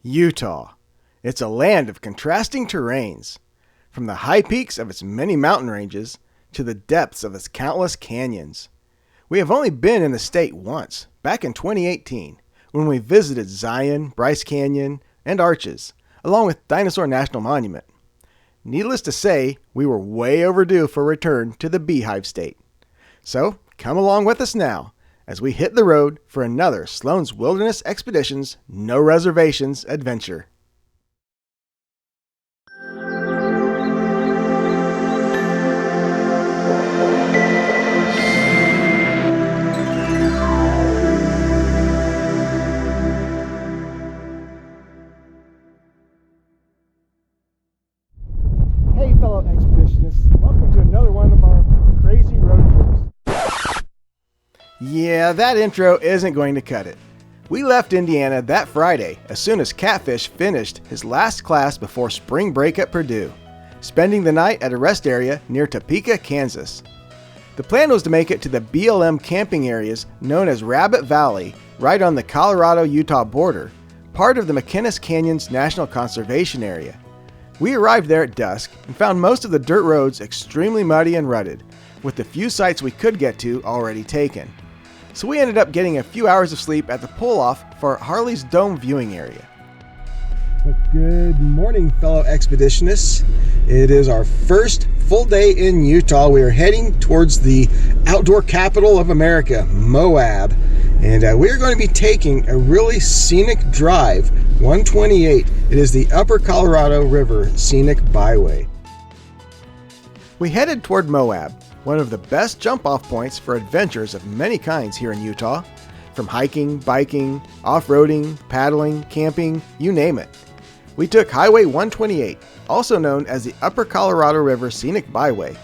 Utah. It's a land of contrasting terrains, from the high peaks of its many mountain ranges to the depths of its countless canyons. We have only been in the state once, back in 2018, when we visited Zion, Bryce Canyon, and Arches, along with Dinosaur National Monument. Needless to say, we were way overdue for a return to the Beehive State. So, come along with us now, as we hit the road for another Sloan's Wilderness Expeditions No Reservations adventure. Hey fellow expeditionists, welcome to another one of our crazy road trips. Yeah, that intro isn't going to cut it. We left Indiana that Friday as soon as Catfish finished his last class before spring break at Purdue, spending the night at a rest area near Topeka, Kansas. The plan was to make it to the BLM camping areas known as Rabbit Valley, right on the Colorado-Utah border, part of the McInnes Canyons National Conservation Area. We arrived there at dusk and found most of the dirt roads extremely muddy and rutted, with the few sites we could get to already taken. So we ended up getting a few hours of sleep at the pull-off for Harley's Dome viewing area. Well, good morning, fellow expeditionists. It is our first full day in Utah. We are heading towards the outdoor capital of America, Moab. And we are going to be taking a really scenic drive, 128. It is the Upper Colorado River Scenic Byway. We headed toward Moab, one of the best jump-off points for adventures of many kinds here in Utah. From hiking, biking, off-roading, paddling, camping, you name it. We took Highway 128, also known as the Upper Colorado River Scenic Byway,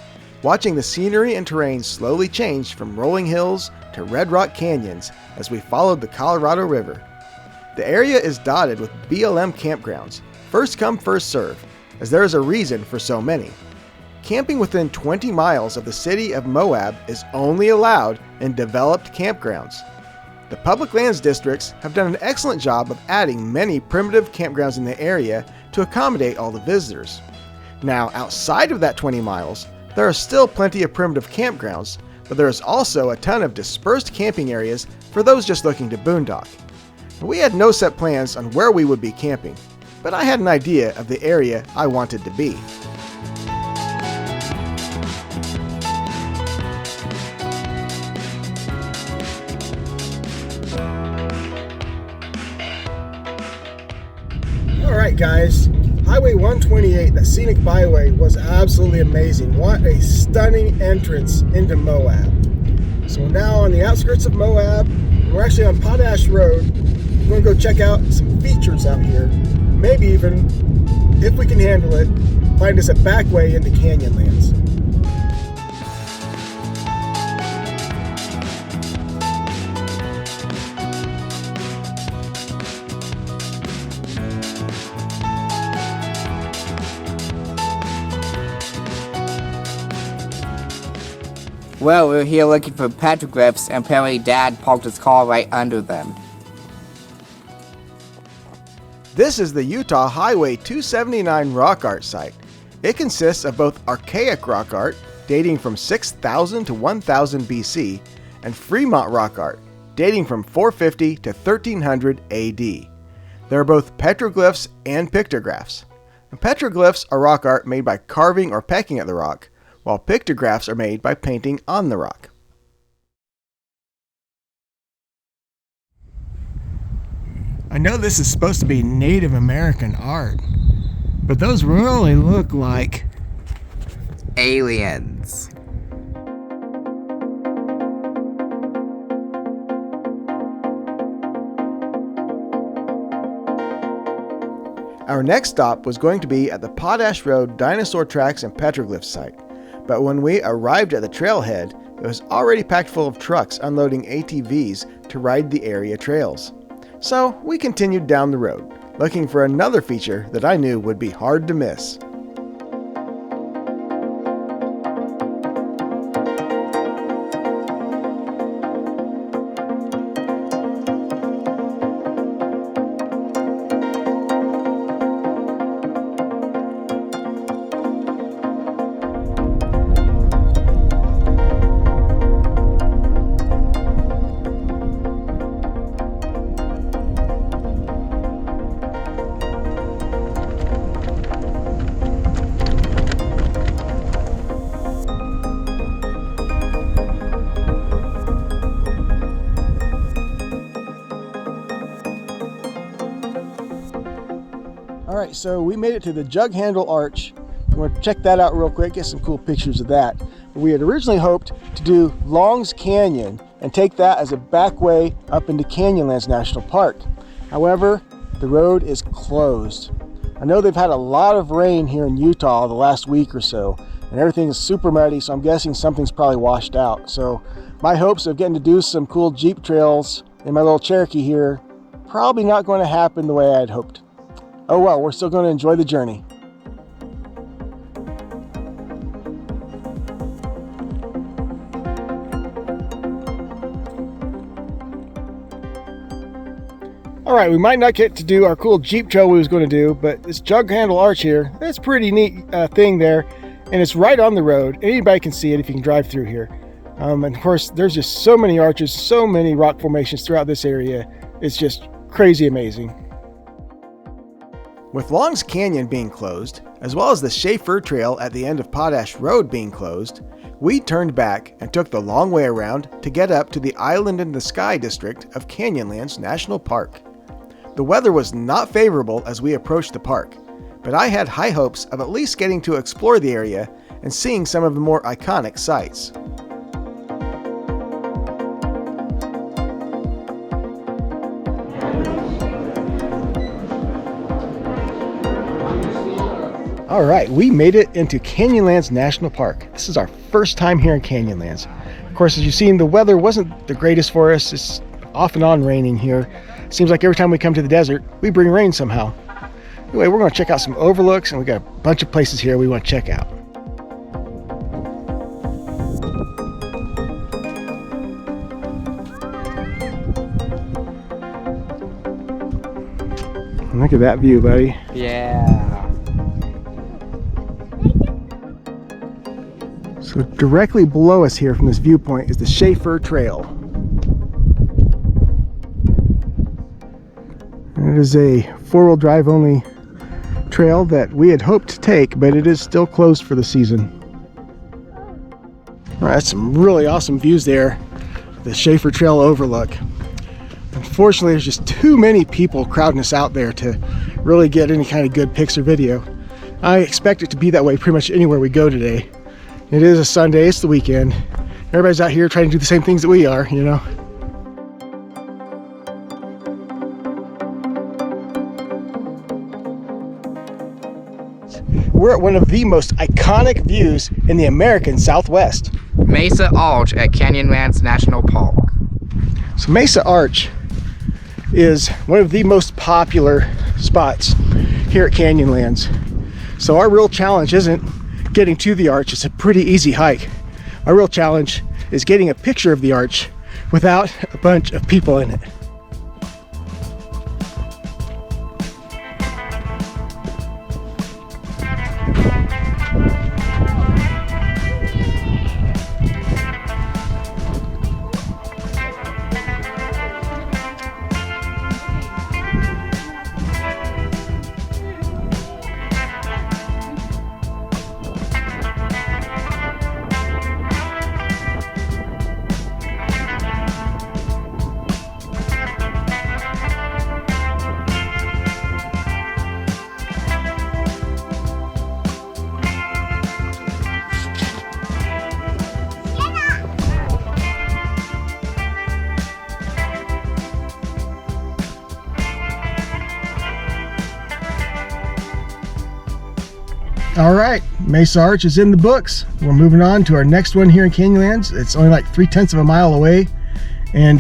watching the scenery and terrain slowly change from rolling hills to red rock canyons as we followed the Colorado River. The area is dotted with BLM campgrounds, first come first serve, as there is a reason for so many. Camping within 20 miles of the city of Moab is only allowed in developed campgrounds. The public lands districts have done an excellent job of adding many primitive campgrounds in the area to accommodate all the visitors. Now, outside of that 20 miles, there are still plenty of primitive campgrounds, but there is also a ton of dispersed camping areas for those just looking to boondock. We had no set plans on where we would be camping, but I had an idea of the area I wanted to be. Alright guys, Highway 128, the Scenic Byway, was absolutely amazing. What a stunning entrance into Moab. So we're now on the outskirts of Moab. We're actually on Potash Road. We're going to go check out some features out here. Maybe even, if we can handle it, find us a back way into Canyonlands. Well, we're here looking for Petroglyphs, and apparently Dad parked his car right under them. This is the Utah Highway 279 rock art site. It consists of both archaic rock art, dating from 6000 to 1000 BC, and Fremont rock art, dating from 450 to 1300 AD. There are both petroglyphs and pictographs. And petroglyphs are rock art made by carving or pecking at the rock, while pictographs are made by painting on the rock. I know this is supposed to be Native American art, but those really look like aliens. Our next stop was going to be at the Potash Road Dinosaur Tracks and Petroglyphs site. But when we arrived at the trailhead, it was already packed full of trucks unloading ATVs to ride the area trails. So we continued down the road, looking for another feature that I knew would be hard to miss. All right, so we made it to the Jug Handle Arch. We want to check that out real quick, get some cool pictures of that. We had originally hoped to do Long's Canyon and take that as a back way up into Canyonlands National Park. However, the road is closed. I know they've had a lot of rain here in Utah the last week or so, and everything is super muddy, so I'm guessing something's probably washed out. So my hopes of getting to do some cool Jeep trails in my little Cherokee here, probably not going to happen the way I had hoped. Oh well, we're still going to enjoy the journey. All right, we might not get to do our cool Jeep trail we was going to do, but this Jug Handle Arch here, that's a pretty neat thing there, and it's right on the road. Anybody can see it if you can drive through here. And of course, there's just so many arches, so many rock formations throughout this area. It's just crazy amazing. With Long's Canyon being closed, as well as the Schaefer Trail at the end of Potash Road being closed, we turned back and took the long way around to get up to the Island in the Sky district of Canyonlands National Park. The weather was not favorable as we approached the park, but I had high hopes of at least getting to explore the area and seeing some of the more iconic sights. All right, we made it into Canyonlands National Park. This is our first time here in Canyonlands. Of course, as you've seen, the weather wasn't the greatest for us. It's off and on raining here. Seems like every time we come to the desert, we bring rain somehow. Anyway, we're going to check out some overlooks, and we got a bunch of places here we want to check out. Look at that view, buddy. Yeah. So directly below us here from this viewpoint is the Schaefer Trail. It is a four-wheel drive only trail that we had hoped to take, but it is still closed for the season. All right, that's some really awesome views there. The Schaefer Trail overlook. Unfortunately, there's just too many people crowding us out there to really get any kind of good pics or video. I expect it to be that way pretty much anywhere we go today. It is a Sunday, it's the weekend. Everybody's out here trying to do the same things that we are, you know. We're at one of the most iconic views in the American Southwest. Mesa Arch at Canyonlands National Park. So Mesa Arch is one of the most popular spots here at Canyonlands. So our real challenge isn't getting to the arch, it's a pretty easy hike. Our real challenge is getting a picture of the arch without a bunch of people in it. All right, Mesa Arch is in the books. We're moving on to our next one here in Canyonlands. It's only like 3/10 of a mile away. And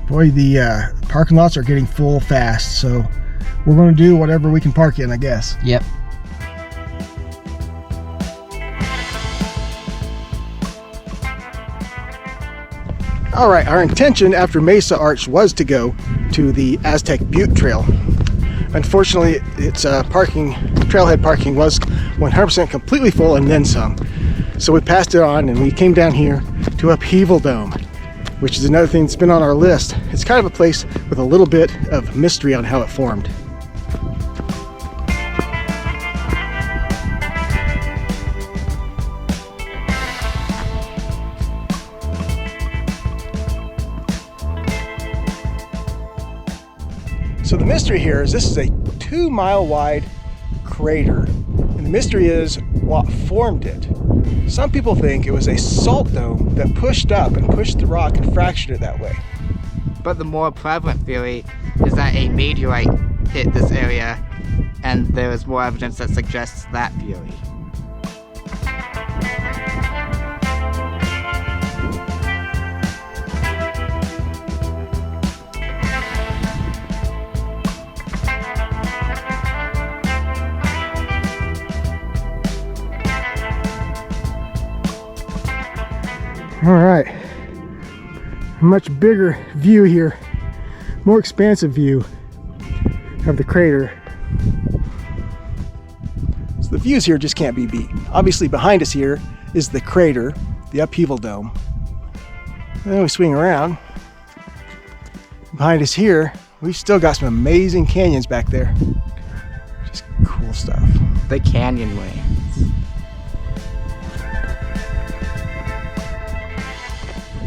boy, the parking lots are getting full fast. So we're going to do whatever we can park in, I guess. Yep. All right, our intention after Mesa Arch was to go to the Aztec Butte Trail. Unfortunately, its trailhead parking was 100% completely full and then some. So we passed it on and we came down here to Upheaval Dome, which is another thing that's been on our list. It's kind of a place with a little bit of mystery on how it formed. So the mystery here is this is a 2-mile wide crater. And the mystery is what formed it. Some people think it was a salt dome that pushed up and pushed the rock and fractured it that way. But the more prevalent theory is that a meteorite hit this area, and there is more evidence that suggests that theory. All right, a much bigger view here, more expansive view of the crater. So the views here just can't be beat. Obviously behind us here is the crater, the upheaval dome. And then we swing around. Behind us here, we've still got some amazing canyons back there. Just cool stuff. The Canyonlands.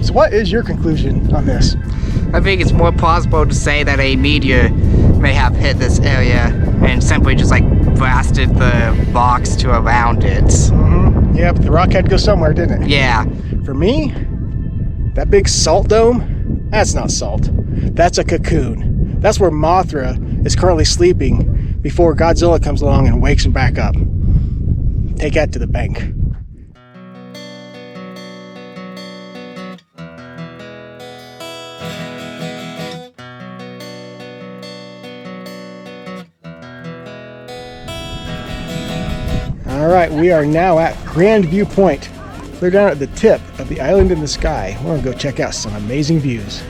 So what is your conclusion on this? I think it's more plausible to say that a meteor may have hit this area and simply just like blasted the rocks to around it. Mm-hmm. Yeah, but the rock had to go somewhere, didn't it? Yeah. For me, that big salt dome, that's not salt. That's a cocoon. That's where Mothra is currently sleeping before Godzilla comes along and wakes him back up. Take that to the bank. All right, we are now at Grand View Point. We're down at the tip of the island in the sky. We're gonna go check out some amazing views.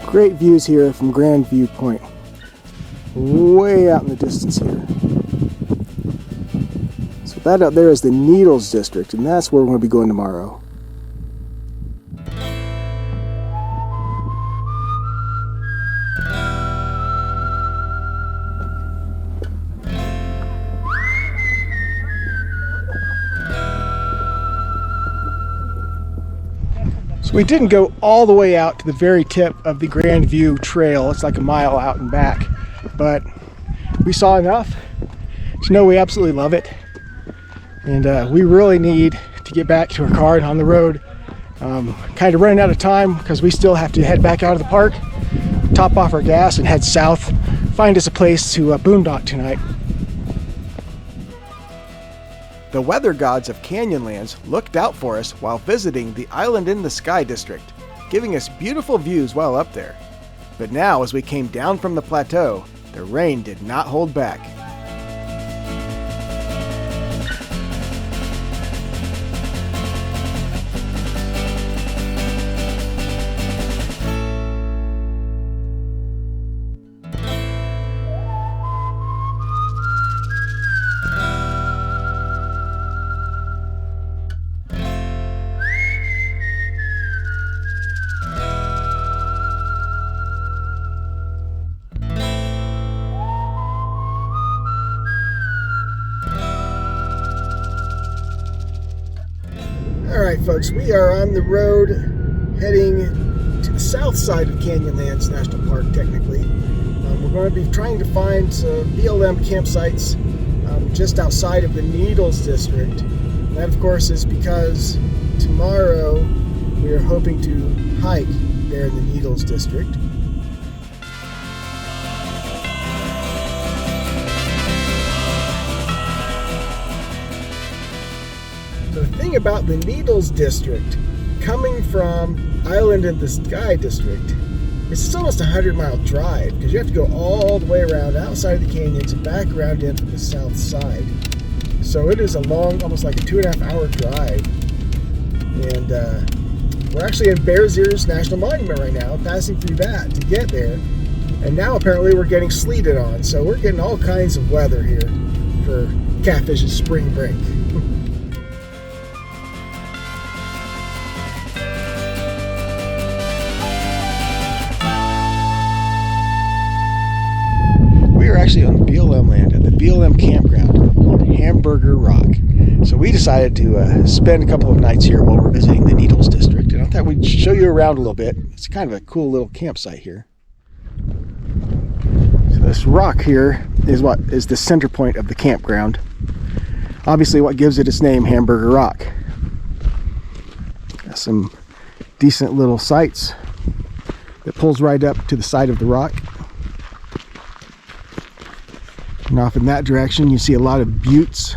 Great views here from Grand View Point. Way out in the distance here. So that out there is the Needles District, and that's where we're going to be going tomorrow. We didn't go all the way out to the very tip of the Grand View Trail. It's like a mile out and back, but we saw enough to know we absolutely love it. And we really need to get back to our car and on the road. Kind of running out of time because we still have to head back out of the park, top off our gas and head south, find us a place to boondock tonight. The weather gods of Canyonlands looked out for us while visiting the Island in the Sky district, giving us beautiful views while up there. But now, as we came down from the plateau, the rain did not hold back. Alright folks, we are on the road heading to the south side of Canyonlands National Park, technically. We're going to be trying to find some BLM campsites just outside of the Needles District. And that of course is because tomorrow we are hoping to hike there in the Needles District. The thing about the Needles District coming from Island in the Sky District, it's almost a 100-mile drive because you have to go all the way around outside of the canyons and back around in from the south side. So it is a long, almost like a 2.5-hour drive. And we're actually in Bears Ears National Monument right now, passing through that to get there. And now apparently we're getting sleeted on, so we're getting all kinds of weather here for Catfish's spring break. We are actually on BLM land at the BLM campground called Hamburger Rock. So we decided to spend a couple of nights here while we're visiting the Needles District. And I thought we'd show you around a little bit. It's kind of a cool little campsite here. So this rock here is what is the center point of the campground. Obviously what gives it its name, Hamburger Rock. Got some decent little sites that pulls right up to the side of the rock. And off in that direction you see a lot of buttes.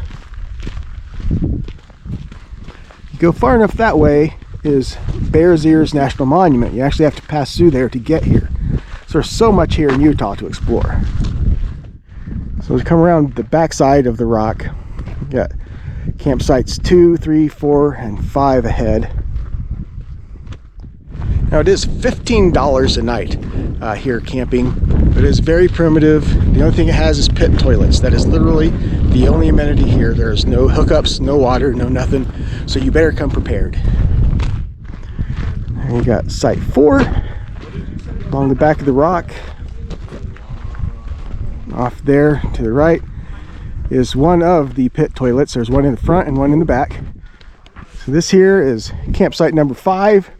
You go far enough that way is Bears Ears National Monument. You actually have to pass through there to get here. So there's so much here in Utah to explore. So we come around the backside of the rock. We got campsites 2, 3, 4, and 5 ahead. Now it is $15 a night here camping, but it is very primitive. The only thing it has is pit toilets. That is literally the only amenity here. There's no hookups, no water, no nothing. So you better come prepared. And you got site 4 along the back of the rock. Off there to the right is one of the pit toilets. There's one in the front and one in the back. So this here is campsite number 5.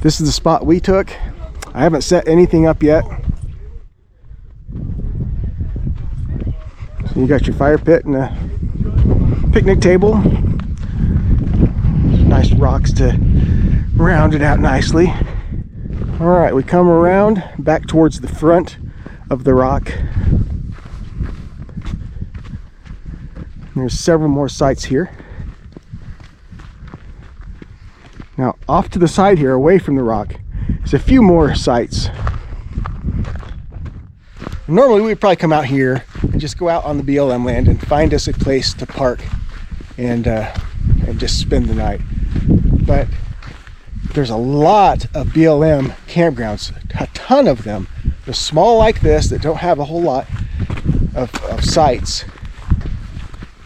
This is the spot we took. I haven't set anything up yet. So you got your fire pit and a picnic table. Nice rocks to round it out nicely. All right, we come around back towards the front of the rock. There's several more sites here. Now, off to the side here, away from the rock, is a few more sites. Normally, we'd probably come out here and just go out on the BLM land and find us a place to park and just spend the night. But there's a lot of BLM campgrounds, a ton of them. They're small like this that don't have a whole lot of sites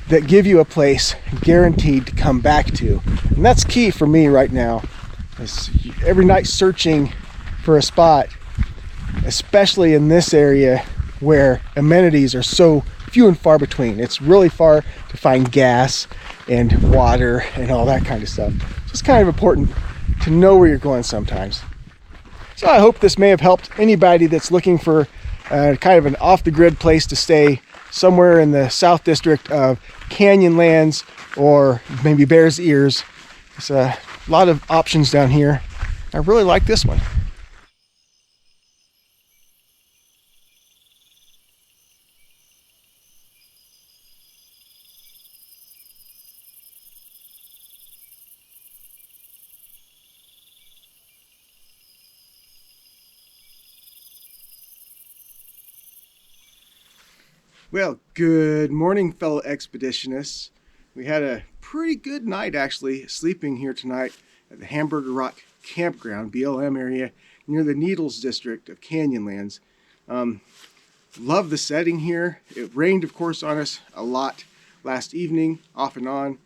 that give you a place guaranteed to come back to. And that's key for me right now. Is every night searching for a spot, especially in this area where amenities are so few and far between. It's really far to find gas and water and all that kind of stuff. So it's kind of important to know where you're going sometimes. So I hope this may have helped anybody that's looking for kind of an off-the-grid place to stay somewhere in the South District of Canyonlands or maybe Bears Ears. There's a lot of options down here. I really like this one. Well, good morning, fellow expeditionists. We had a pretty good night, actually, sleeping here tonight at the Hamburger Rock Campground, BLM area, near the Needles District of Canyonlands. Love the setting here. It rained, of course, on us a lot last evening, off and on,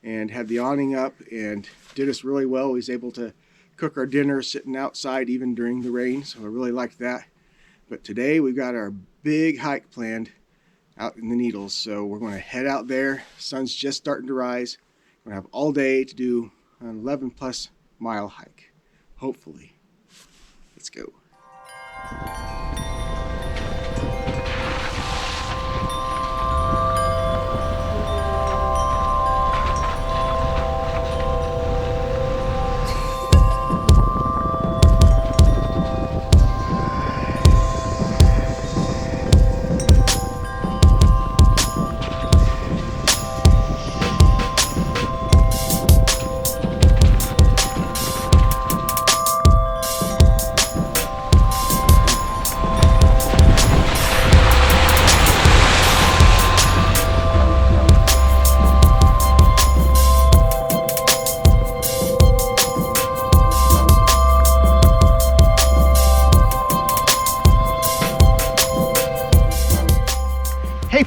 and had the awning up and did us really well. We was able to cook our dinner sitting outside even during the rain, so I really liked that. But today we've got our big hike planned out in the Needles, so we're going to head out there. Sun's just starting to rise. We're going to have all day to do an 11+ mile hike, hopefully. Let's go.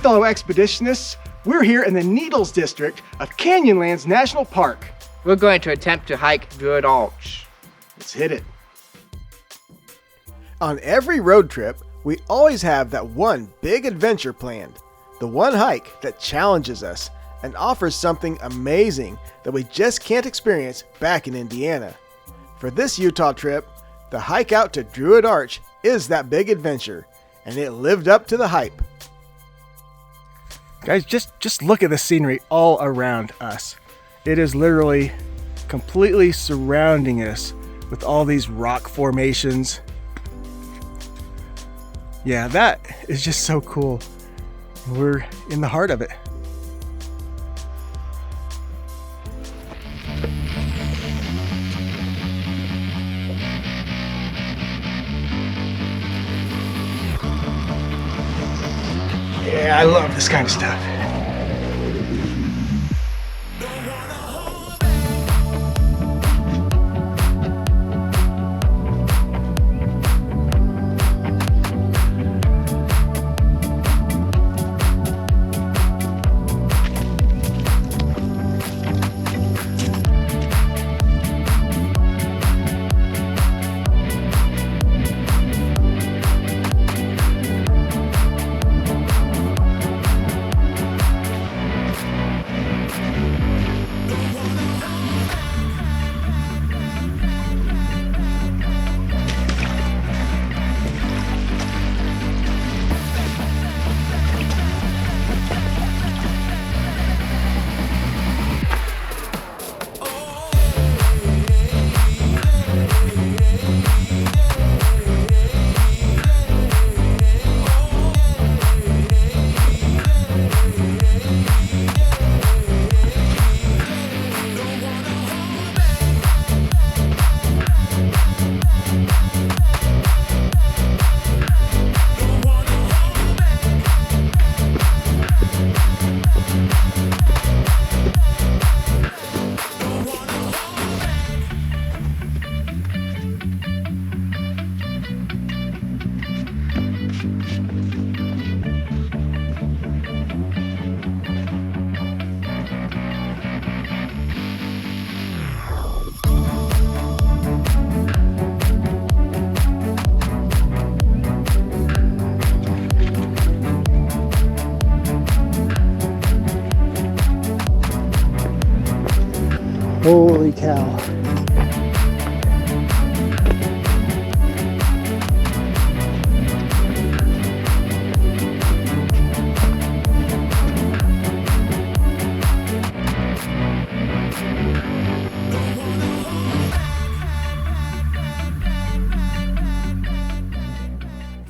fellow expeditionists. We're here in the Needles district of Canyonlands National Park. We're going to attempt to hike Druid Arch. Let's hit it. On every road trip, we always have that one big adventure planned. The one hike that challenges us and offers something amazing that we just can't experience back in Indiana. For this Utah trip, the hike out to Druid Arch is that big adventure, and it lived up to the hype. Guys, just look at the scenery all around us. It is literally completely surrounding us with all these rock formations. Yeah, that is just so cool. We're in the heart of it. Yeah, I love this kind of stuff. Holy cow.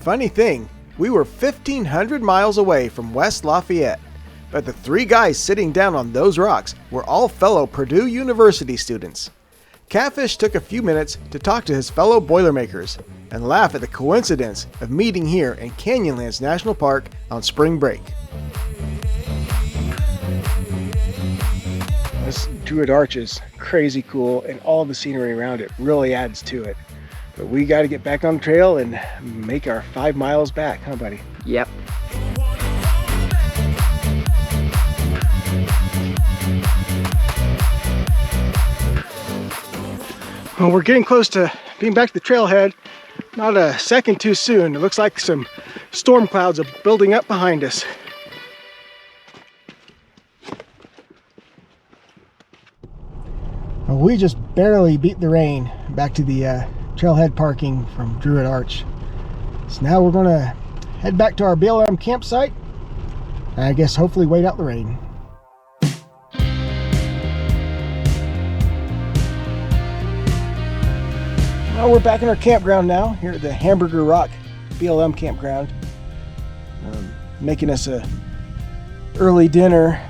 Funny thing, we were 1,500 miles away from West Lafayette, but the three guys sitting down on those rocks were all fellow Purdue University students. Catfish took a few minutes to talk to his fellow Boilermakers and laugh at the coincidence of meeting here in Canyonlands National Park on spring break. This Druid Arch is crazy cool, and all the scenery around it really adds to it. But we got to get back on the trail and make our 5 miles back, huh, buddy? Yep. Well, we're getting close to being back to the trailhead. Not a second too soon. It looks like some storm clouds are building up behind us. Well, we just barely beat the rain back to the trailhead parking from Druid Arch. So now we're gonna head back to our BLM campsite and I guess hopefully wait out the rain. Well, we're back in our campground now, here at the Hamburger Rock BLM campground. Making us a early dinner.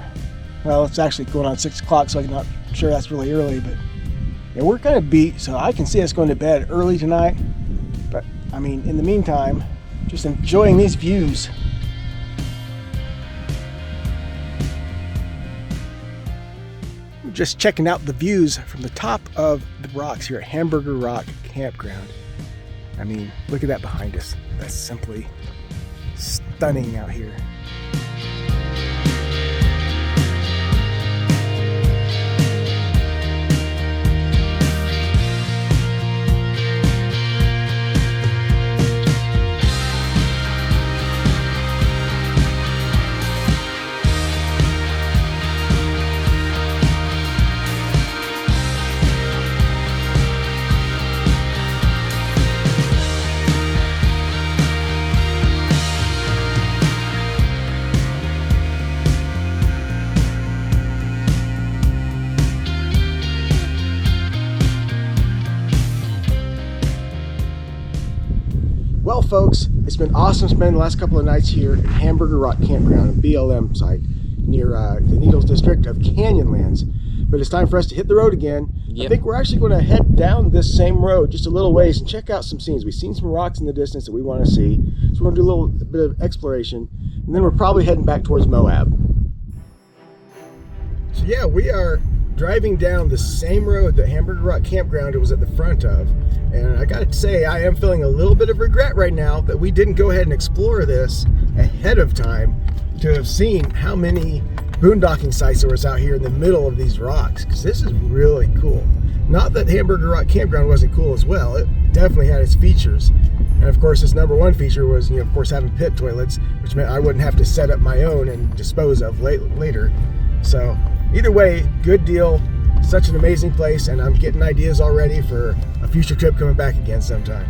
Well, it's actually going on 6 o'clock, so I'm not sure that's really early, but yeah, we're kind of beat, so I can see us going to bed early tonight. But I mean, in the meantime, just enjoying these views. We're just checking out the views from the top of the rocks here at Hamburger Rock Campground. I mean, look at that behind us. That's simply stunning out here. folks, it's been awesome spending the last couple of nights here at Hamburger Rock Campground, a BLM site near the Needles district of Canyonlands. But it's time for us to hit the road again. Yep. I think we're actually going to head down this same road just a little ways and check out some scenes. We've seen some rocks in the distance that we want to see, so we're going to do a bit of exploration, and then we're probably heading back towards Moab. So yeah, we are driving down the same road that Hamburger Rock Campground was at the front of, and I gotta say, I am feeling a little bit of regret right now that we didn't go ahead and explore this ahead of time to have seen how many boondocking sites there was out here in the middle of these rocks, because this is really cool. Not that Hamburger Rock Campground wasn't cool as well, it definitely had its features, and of course its number one feature was, of course, having pit toilets, which meant I wouldn't have to set up my own and dispose of later. So either way, good deal. Such an amazing place, and I'm getting ideas already for a future trip coming back again sometime.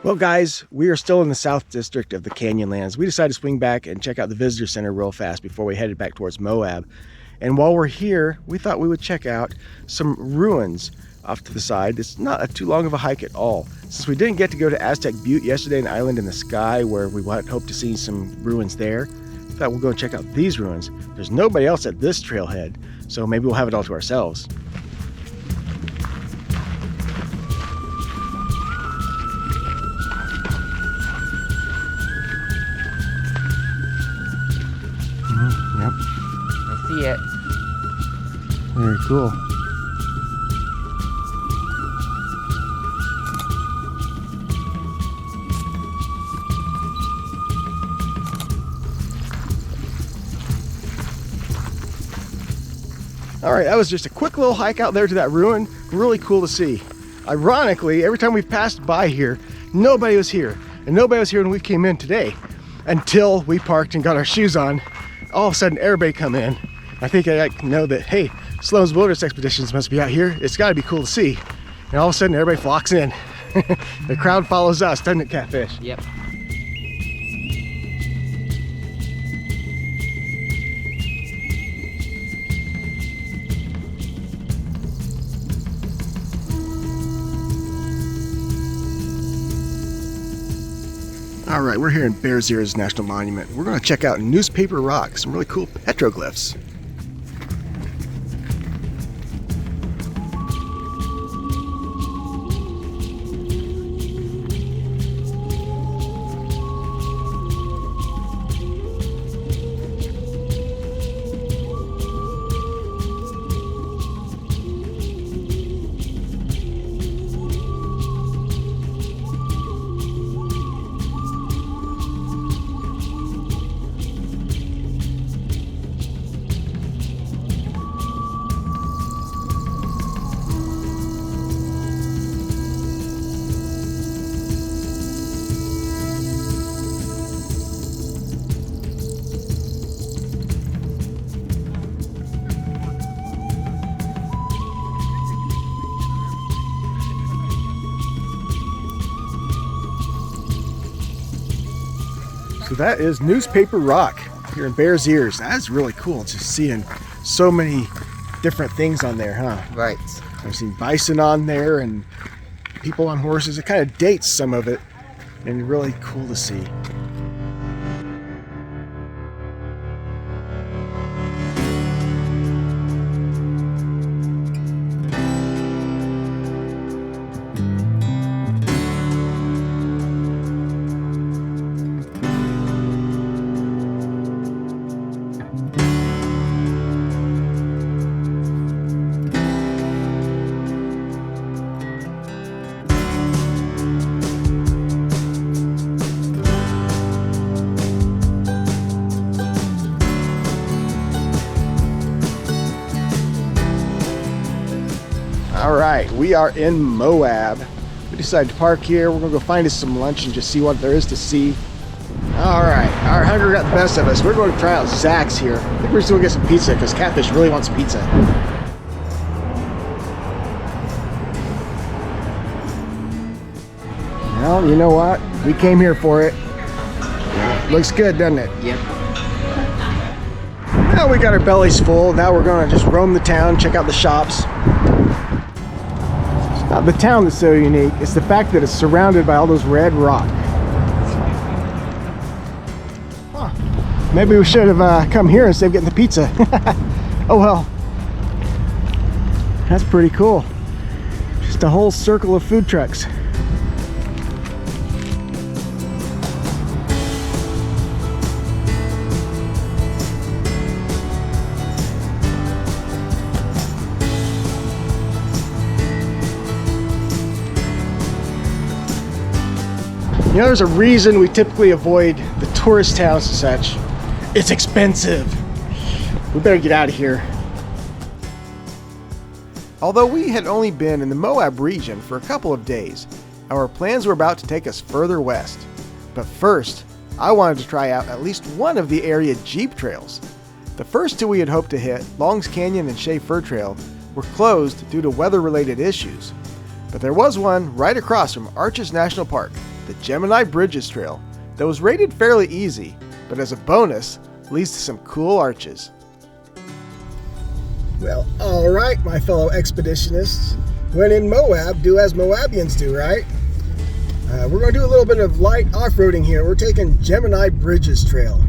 Well guys, we are still in the South District of the Canyonlands. We decided to swing back and check out the visitor center real fast before we headed back towards Moab. And while we're here, we thought we would check out some ruins off to the side. It's not too long of a hike at all. Since we didn't get to go to Aztec Butte yesterday, an island in the sky where we hoped to see some ruins there, we thought we'll go check out these ruins. There's nobody else at this trailhead, so maybe we'll have it all to ourselves. Yep. I see it. Very cool. All right, that was just a quick little hike out there to that ruin. Really cool to see. Ironically, every time we've passed by here, nobody was here. And nobody was here when we came in today, until we parked and got our shoes on. All of a sudden, everybody come in. I think I know that, hey, Sloan's Wilderness Expeditions must be out here. It's got to be cool to see. And all of a sudden, everybody flocks in. The crowd follows us, doesn't it, Catfish? Yep. All right, we're here in Bears Ears National Monument. We're going to check out Newspaper Rock, some really cool petroglyphs. So that is Newspaper Rock here in Bears Ears. That's really cool, just seeing so many different things on there, huh? Right. I've seen bison on there and people on horses. It kind of dates some of it, and really cool to see. All right, we are in Moab. We decided to park here. We're gonna go find us some lunch and just see what there is to see. All right, our hunger got the best of us. We're going to try out Zach's here. I think we're just gonna get some pizza because Catfish really wants pizza. Well, you know what? We came here for it. Looks good, doesn't it? Yep. Now we got our bellies full. Now we're gonna just roam the town, check out the shops. It's not the town that's so unique, it's the fact that it's surrounded by all those red rock. Huh. Maybe we should have come here instead of getting the pizza. Oh well. That's pretty cool. Just a whole circle of food trucks. You know, there's a reason we typically avoid the tourist towns and such. It's expensive. We better get out of here. Although we had only been in the Moab region for a couple of days, our plans were about to take us further west. But first, I wanted to try out at least one of the area Jeep trails. The first two we had hoped to hit, Long's Canyon and Shea Fur Trail, were closed due to weather-related issues. But there was one right across from Arches National Park, the Gemini Bridges Trail, that was rated fairly easy, but as a bonus, leads to some cool arches. Well, alright, my fellow expeditionists. When in Moab, do as Moabians do, right? We're going to do a little bit of light off-roading here. We're taking Gemini Bridges Trail.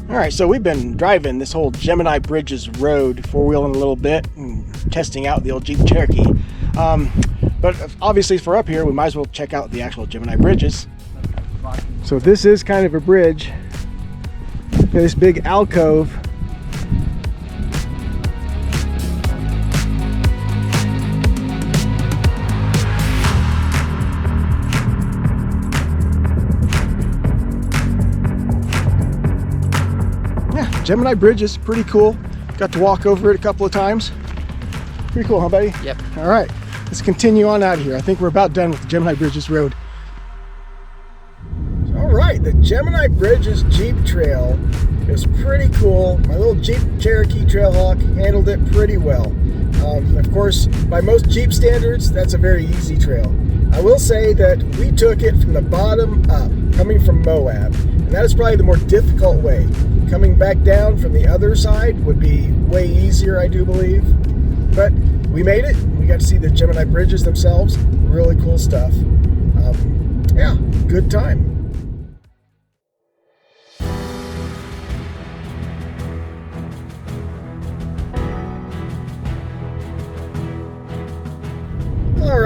Alright, so we've been driving this whole Gemini Bridges road, four-wheeling a little bit, and testing out the old Jeep Cherokee. But obviously, if we're up here, we might as well check out the actual Gemini Bridges. So this is kind of a bridge. This big alcove. Gemini Bridge is pretty cool. Got to walk over it a couple of times. Pretty cool, huh, buddy? Yep. All right, let's continue on out here. I think we're about done with the Gemini Bridges Road. All right, the Gemini Bridges Jeep Trail is pretty cool. My little Jeep Cherokee Trailhawk handled it pretty well. Of course, by most Jeep standards, that's a very easy trail. I will say that we took it from the bottom up, coming from Moab, and that is probably the more difficult way. Coming back down from the other side would be way easier, I do believe. But we made it. We got to see the Gemini Bridges themselves. Really cool stuff. Yeah, good time.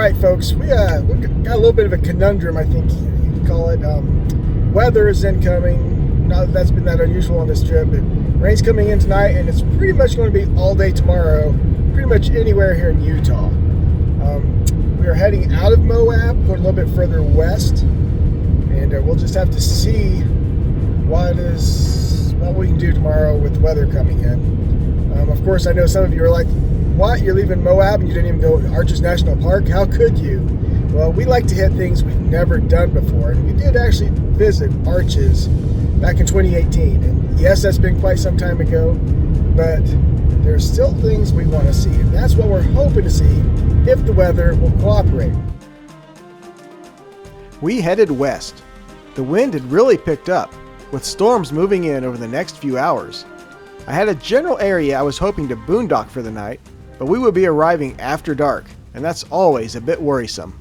right, folks, we got a little bit of a conundrum, I think you could call it. Weather is incoming. Not that that's been that unusual on this trip, but rain's coming in tonight, and it's pretty much going to be all day tomorrow, pretty much anywhere here in Utah. We are heading out of Moab, going a little bit further west, and we'll just have to see what we can do tomorrow with the weather coming in. Of course, I know some of you are like, what? You're leaving Moab and you didn't even go to Arches National Park? How could you? Well, we like to hit things we've never done before, and we did actually visit Arches back in 2018. And yes, that's been quite some time ago, but there's still things we want to see, and that's what we're hoping to see if the weather will cooperate. We headed west. The wind had really picked up, with storms moving in over the next few hours. I had a general area I was hoping to boondock for the night, but we would be arriving after dark, and that's always a bit worrisome.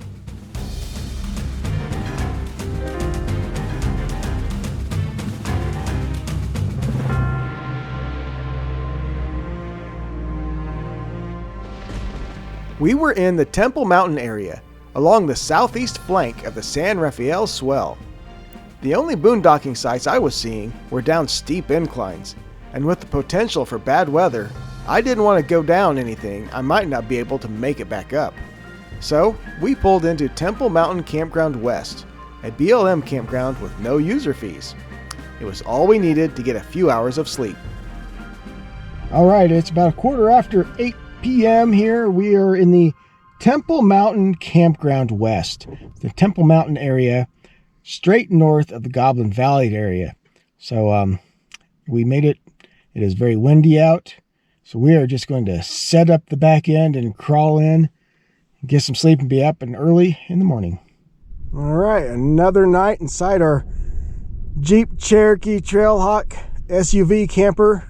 We were in the Temple Mountain area, along the southeast flank of the San Rafael Swell. The only boondocking sites I was seeing were down steep inclines, and with the potential for bad weather, I didn't want to go down anything I might not be able to make it back up. So, we pulled into Temple Mountain Campground West, a BLM campground with no user fees. It was all we needed to get a few hours of sleep. Alright, it's about 8:15 p.m. here. We are in the Temple Mountain Campground West, the Temple Mountain area, straight north of the Goblin Valley area. So we made it. It is very windy out, so we are just going to set up the back end and crawl in, get some sleep, and be up and early in the morning. All right, another night inside our Jeep Cherokee Trailhawk SUV camper.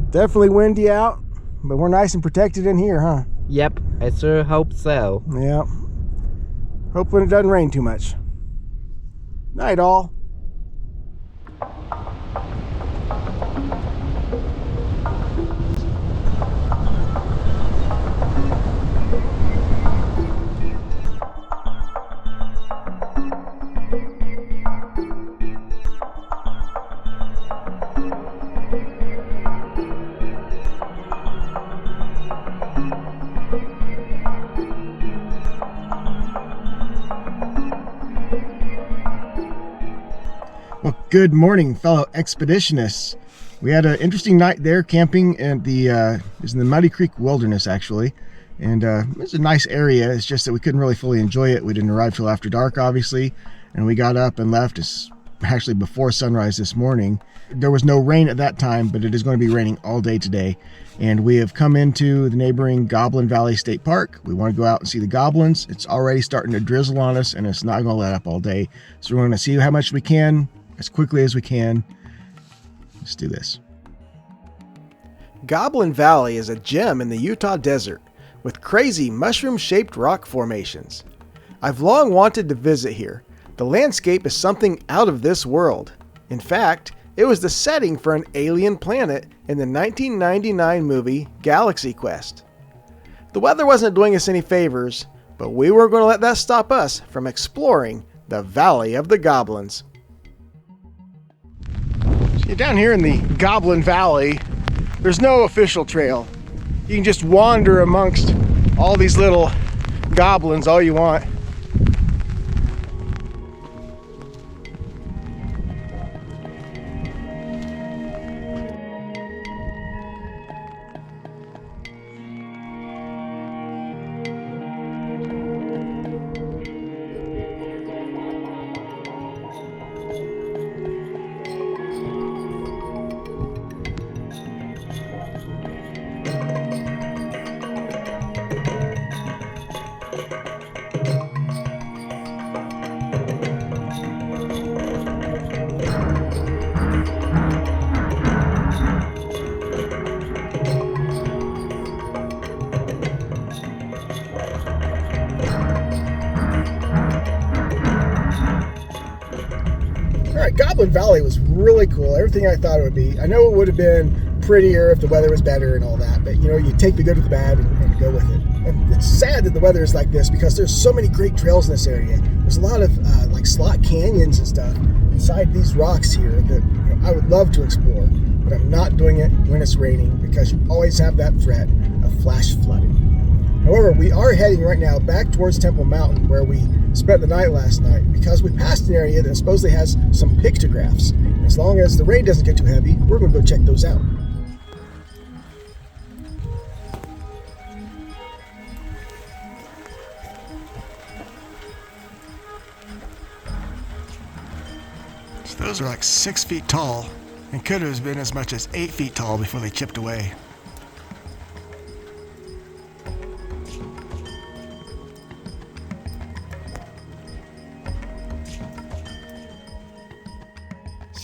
Definitely windy out, but we're nice and protected in here, huh? Yep, I sure hope so. Yeah. Hopefully it doesn't rain too much. Night all. Well, good morning, fellow expeditionists. We had an interesting night there camping at it was in the Muddy Creek Wilderness, actually. And it's a nice area. It's just that we couldn't really fully enjoy it. We didn't arrive till after dark, obviously. And we got up and left actually before sunrise this morning. There was no rain at that time, but it is going to be raining all day today. And we have come into the neighboring Goblin Valley State Park. We want to go out and see the goblins. It's already starting to drizzle on us, and it's not going to let up all day. So we're going to see how much we can, as quickly as we can. Let's do this. Goblin Valley is a gem in the Utah desert with crazy mushroom-shaped rock formations. I've long wanted to visit here. The landscape is something out of this world. In fact, it was the setting for an alien planet in the 1999 movie Galaxy Quest. The weather wasn't doing us any favors, but we weren't going to let that stop us from exploring the Valley of the Goblins. So down here in the Goblin Valley, there's no official trail. You can just wander amongst all these little goblins all you want. Goblin Valley was really cool. Everything I thought it would be. I know it would have been prettier if the weather was better and all that. But, you take the good with the bad and go with it. And it's sad that the weather is like this because there's so many great trails in this area. There's a lot of like slot canyons and stuff inside these rocks here that I would love to explore. But I'm not doing it when it's raining because you always have that threat of flash flooding. However, we are heading right now back towards Temple Mountain where we spent the night last night because we passed an area that supposedly has some pictographs. As long as the rain doesn't get too heavy, we're going to go check those out. So those are like 6 feet tall and could have been as much as 8 feet tall before they chipped away.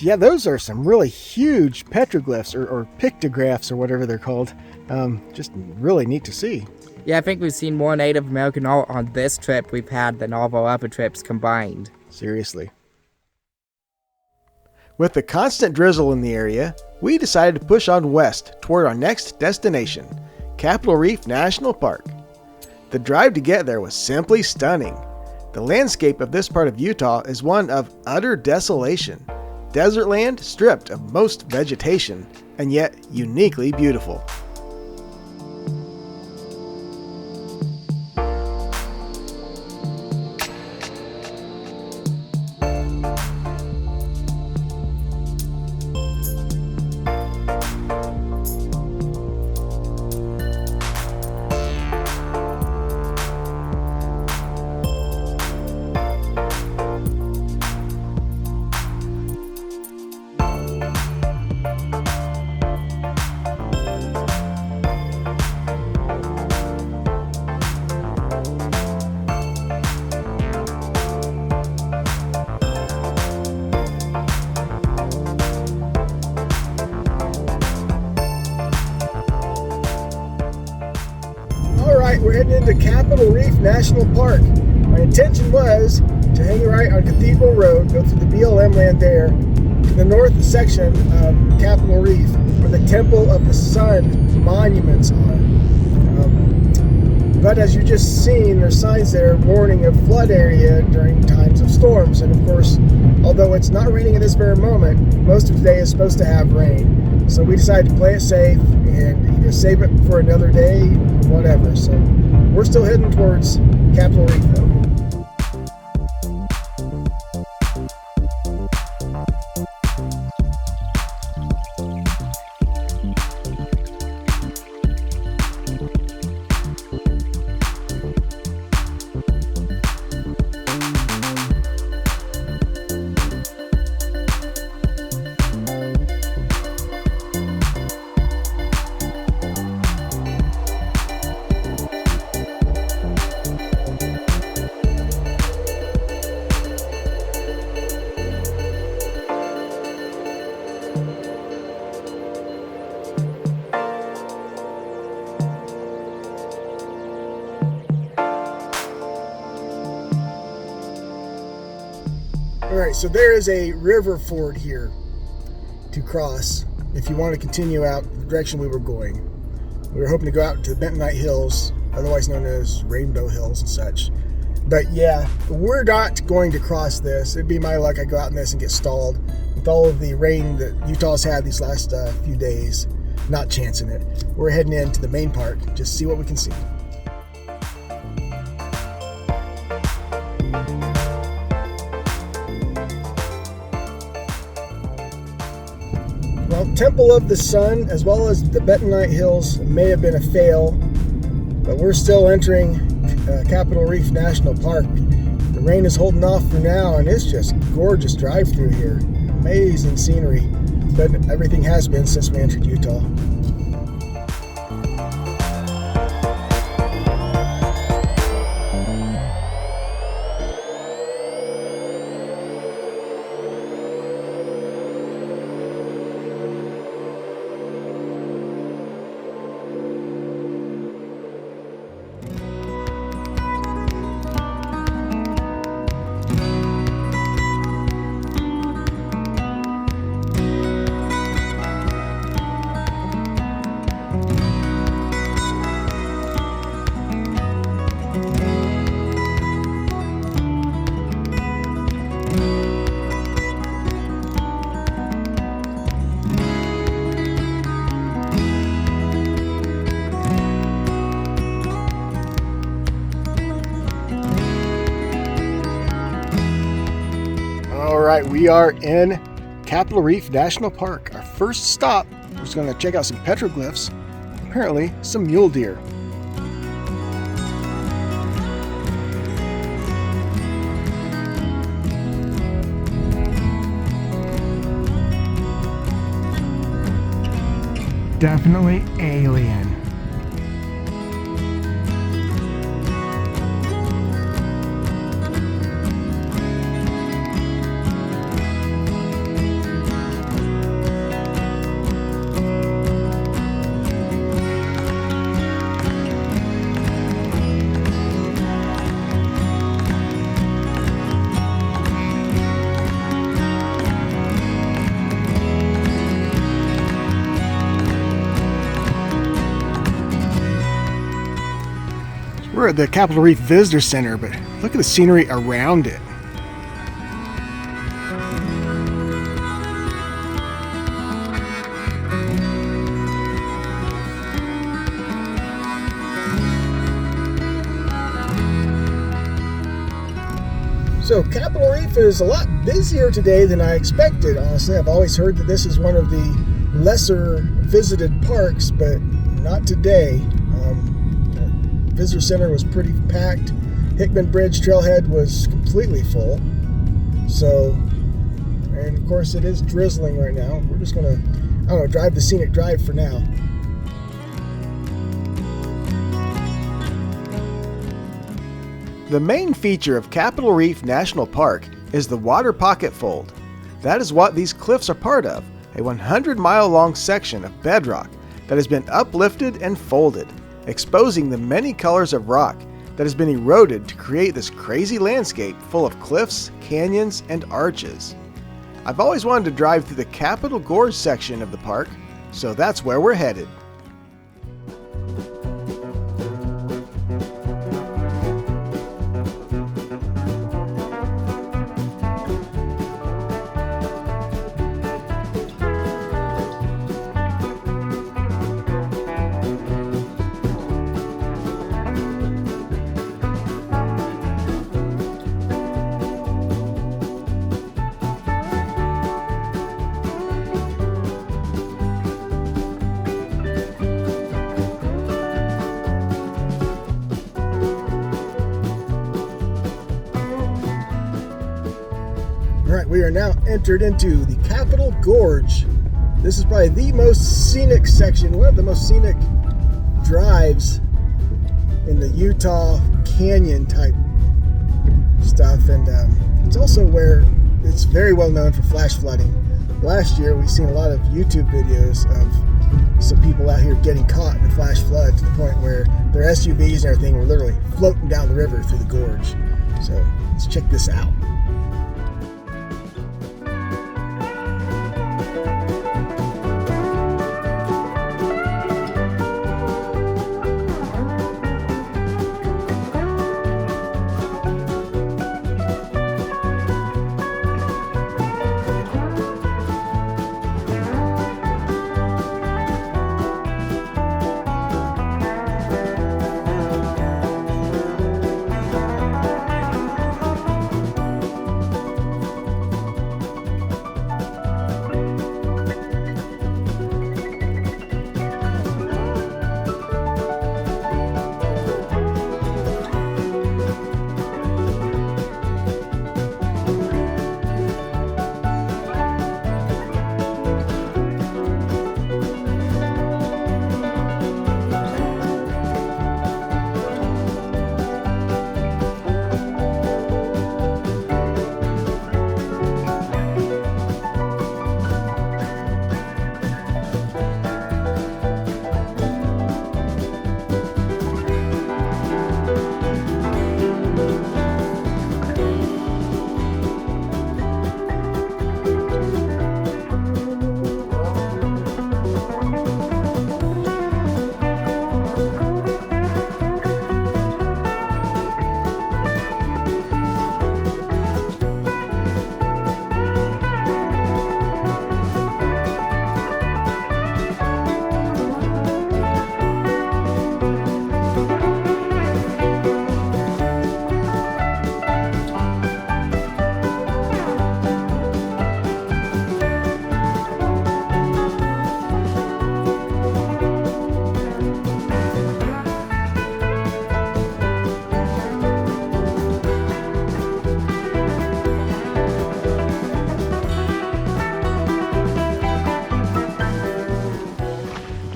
Yeah, those are some really huge petroglyphs or pictographs or whatever they're called. Just really neat to see. Yeah, I think we've seen more Native American art on this trip we've had than all of our other trips combined. Seriously. With the constant drizzle in the area, we decided to push on west toward our next destination, Capitol Reef National Park. The drive to get there was simply stunning. The landscape of this part of Utah is one of utter desolation. Desert land stripped of most vegetation, and yet uniquely beautiful. We're heading into Capitol Reef National Park. My intention was to hang right on Cathedral Road, go through the BLM land there, to the north section of Capitol Reef, where the Temple of the Sun monuments are. But as you just seen, there's signs there warning of flood area during times of storms. And of course, although it's not raining at this very moment, most of today is supposed to have rain. So we decided to play it safe and either save it for another day or whatever. So we're still heading towards Capitol Reef though. Alright, so there is a river ford here to cross if you want to continue out the direction we were going. We were hoping to go out to the Bentonite Hills, otherwise known as Rainbow Hills and such. But yeah, we're not going to cross this. It'd be my luck I go out in this and get stalled. With all of the rain that Utah's had these last few days, not chancing it. We're heading into the main park, just see what we can see. Well, Temple of the Sun, as well as the Bentonite Hills, may have been a fail, but we're still entering Capitol Reef National Park. The rain is holding off for now, and it's just gorgeous drive through here. Amazing scenery, but everything has been since we entered Utah. right, we are in Capitol Reef National Park. Our first stop, we're just going to check out some petroglyphs, apparently some mule deer. Definitely alien. We're at the Capitol Reef Visitor Center, but look at the scenery around it. So Capitol Reef is a lot busier today than I expected. Honestly, I've always heard that this is one of the lesser visited parks, but not today. Visitor Center was pretty packed. Hickman Bridge Trailhead was completely full. So, and of course it is drizzling right now. We're just gonna, drive the scenic drive for now. The main feature of Capitol Reef National Park is the water pocket fold. That is what these cliffs are part of, a 100-mile-long section of bedrock that has been uplifted and folded, exposing the many colors of rock that has been eroded to create this crazy landscape full of cliffs, canyons, and arches. I've always wanted to drive through the Capitol Gorge section of the park, so that's where we're headed. Alright, we are now entered into the Capitol Gorge. This is probably the most scenic section, one of the most scenic drives in the Utah Canyon type stuff, and it's also where it's very well known for flash flooding. Last year we've seen a lot of YouTube videos of some people out here getting caught in a flash flood to the point where their SUVs and everything were literally floating down the river through the gorge. So let's check this out.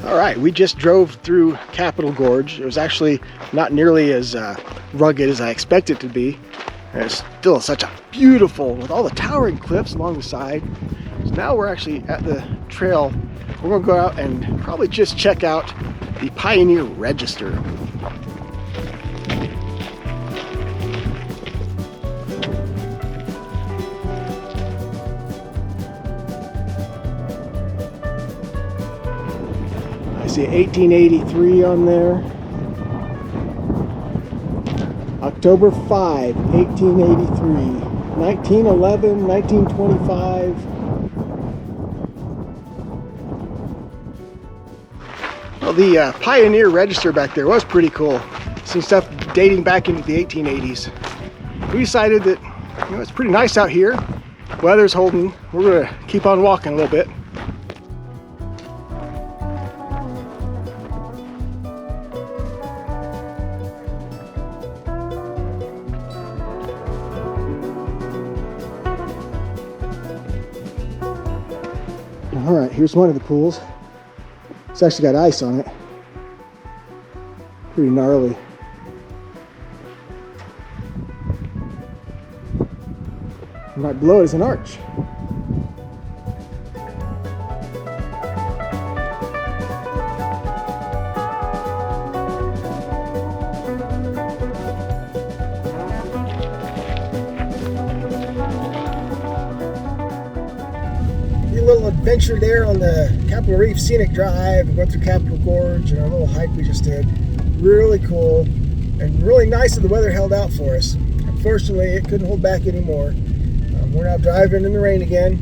All right, we just drove through Capitol Gorge. It was actually not nearly as rugged as I expected it to be. And it's still such a beautiful, with all the towering cliffs along the side. So now we're actually at the trail. We're gonna go out and probably just check out the Pioneer Register. I see 1883 on there. October 5, 1883. 1911, 1925. Well, the Pioneer Register back there was pretty cool. Some stuff dating back into the 1880s. We decided that, you know, it's pretty nice out here. Weather's holding. We're gonna keep on walking a little bit. All right, here's one of the pools. It's actually got ice on it. Pretty gnarly. Right below it is an arch. Little adventure there on the Capitol Reef Scenic Drive. We went through Capitol Gorge and our little hike we just did. Really cool and really nice that the weather held out for us. Unfortunately, it couldn't hold back anymore. We're now driving in the rain again,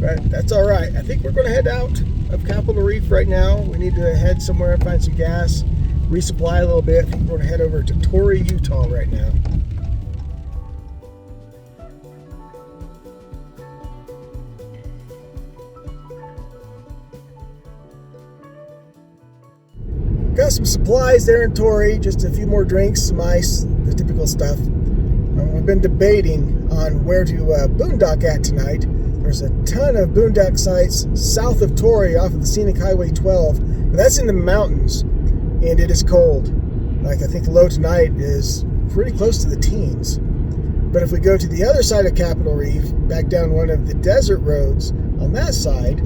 but that's all right. I think we're going to head out of Capitol Reef right now. We need to head somewhere and find some gas, resupply a little bit. I think we're going to head over to Torrey, Utah right now. Got some supplies there in Torrey, just a few more drinks, some ice, the typical stuff. We've been debating on where to boondock at tonight. There's a ton of boondock sites south of Torrey off of the scenic Highway 12, but that's in the mountains, and it is cold. Like, I think the low tonight is pretty close to the teens. But if we go to the other side of Capitol Reef, back down one of the desert roads on that side,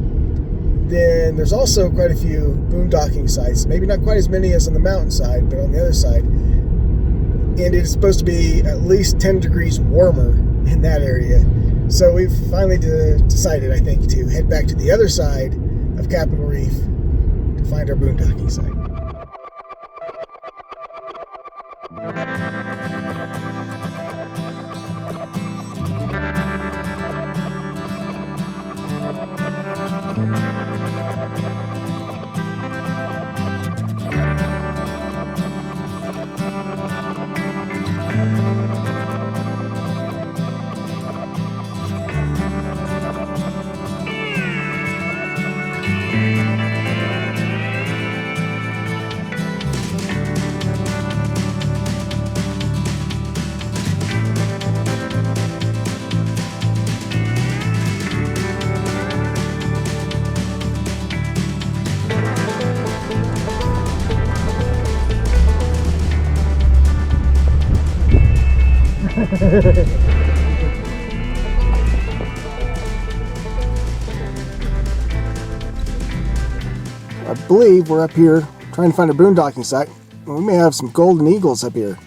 then there's also quite a few boondocking sites. Maybe not quite as many as on the mountainside, but on the other side. And it is supposed to be at least 10 degrees warmer in that area. So we've finally decided, I think, to head back to the other side of Capitol Reef to find our boondocking site. I believe we're up here trying to find a boondocking site. We may have some golden eagles up here.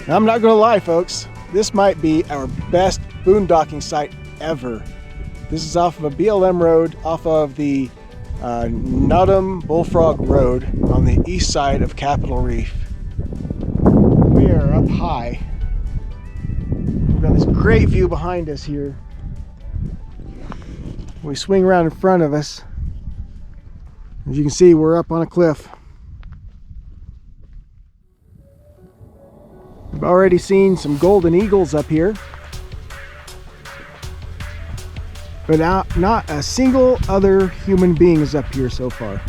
I'm not going to lie, folks. This might be our best boondocking site ever. This is off of a BLM road, off of the Nudham Bullfrog Road on the east side of Capitol Reef. We are up high. We've got this great view behind us here. We swing around in front of us. As you can see, we're up on a cliff. I've already seen some golden eagles up here, but not a single other human being is up here so far.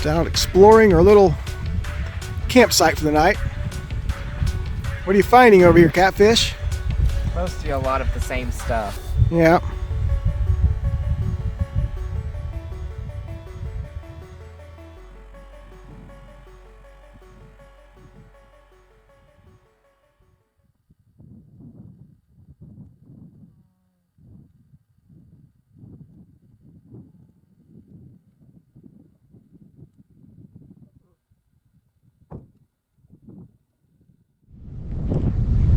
Out exploring our little campsite for the night. What are you finding over here, Catfish? Mostly a lot of the same stuff. Yeah.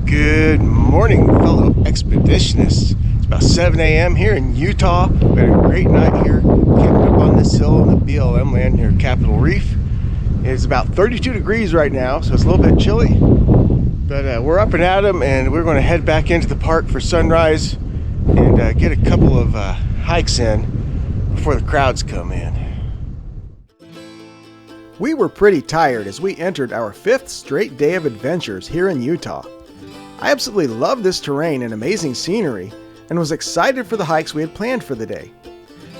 Good morning, fellow expeditionists. It's about 7 a.m. here in Utah. We had a great night here camping up on this hill in the BLM land near Capitol Reef. It's about 32 degrees right now, so it's a little bit chilly. But we're up and at 'em, and we're going to head back into the park for sunrise and get a couple of hikes in before the crowds come in. We were pretty tired as we entered our 5th straight day of adventures here in Utah. I absolutely love this terrain and amazing scenery, and was excited for the hikes we had planned for the day.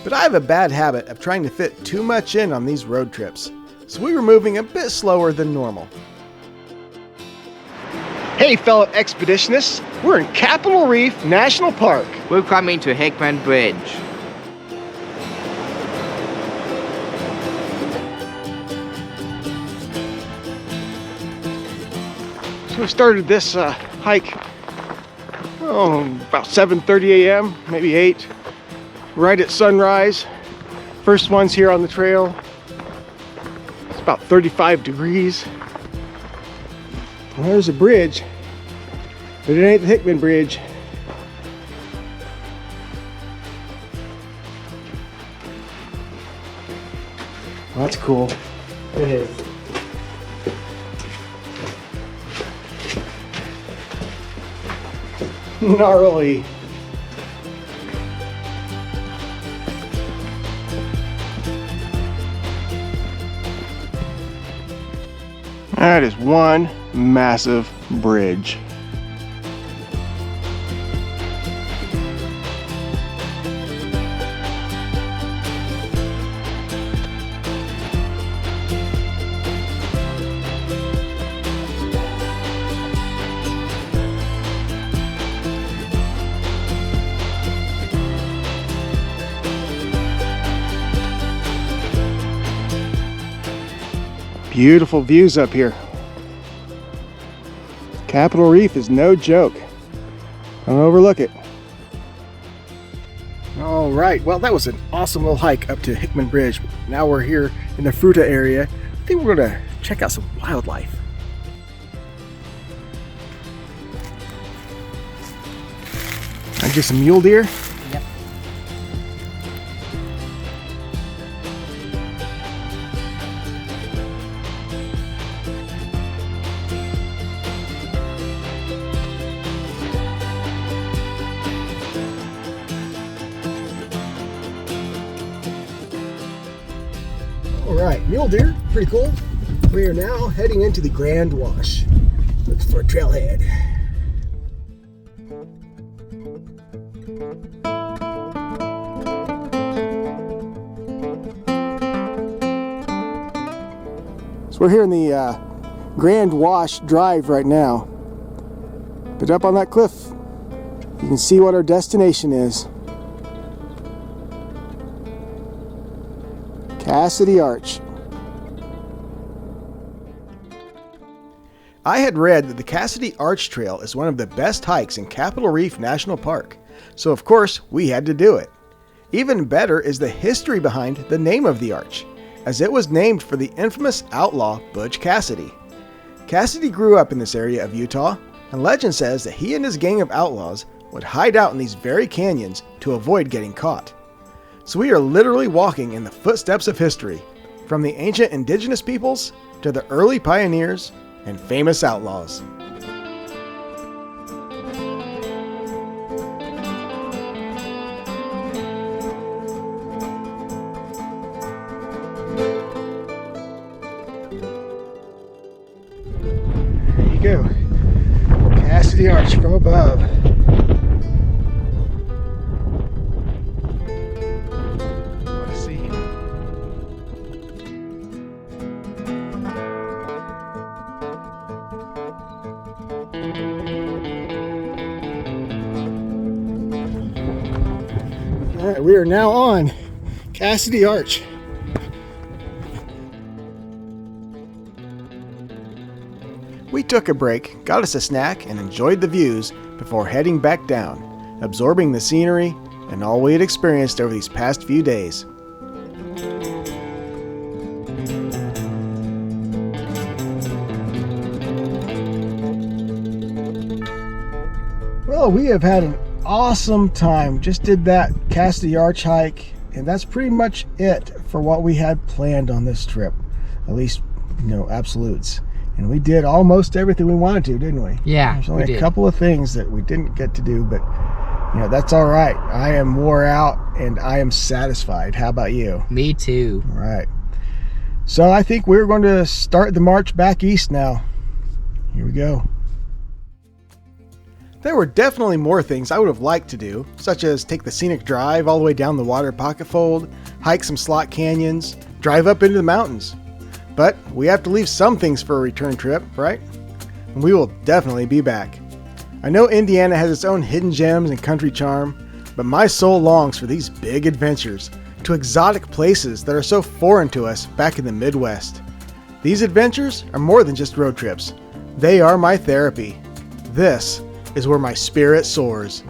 But I have a bad habit of trying to fit too much in on these road trips, so we were moving a bit slower than normal. Hey fellow expeditionists, we're in Capitol Reef National Park. We're coming to Hickman Bridge. So we started this hike about 7:30 a.m., maybe 8, right at sunrise. First ones here on the trail. It's about 35 degrees. And there's a bridge, but it ain't the Hickman Bridge. Well, that's cool. It is. Gnarly. That is one massive bridge. Beautiful views up here. Capitol Reef is no joke. Don't overlook it. All right, well, that was an awesome little hike up to Hickman Bridge. Now we're here in the Fruta area. I think we're gonna check out some wildlife. I get some mule deer. Yep. All right, mule deer, pretty cool. We are now heading into the Grand Wash. Look for a trailhead. So we're here in the Grand Wash Drive right now. But up on that cliff, you can see what our destination is. Cassidy Arch. I had read that the Cassidy Arch Trail is one of the best hikes in Capitol Reef National Park, so of course we had to do it. Even better is the history behind the name of the arch, as it was named for the infamous outlaw Butch Cassidy. Cassidy grew up in this area of Utah, and legend says that he and his gang of outlaws would hide out in these very canyons to avoid getting caught. So we are literally walking in the footsteps of history, from the ancient indigenous peoples to the early pioneers and famous outlaws. There you go, Cassidy Arch from above. What a scene. All right, we are now on Cassidy Arch. We took a break, got us a snack, and enjoyed the views before heading back down, absorbing the scenery and all we had experienced over these past few days. Well, we have had an awesome time. Just did that Cassidy Arch hike, and that's pretty much it for what we had planned on this trip. At least, absolutes. And we did almost everything we wanted to, didn't we? Yeah, There's only we a did. couple of things that we didn't get to do, but that's all right. I am wore out and I am satisfied. How about you? Me too. All right. So I think we're going to start the march back east now. Here we go. There were definitely more things I would have liked to do, such as take the scenic drive all the way down the water pocket fold, hike some slot canyons, drive up into the mountains. But we have to leave some things for a return trip, right? And we will definitely be back. I know Indiana has its own hidden gems and country charm, but my soul longs for these big adventures, to exotic places that are so foreign to us back in the Midwest. These adventures are more than just road trips. They are my therapy. This is where my spirit soars.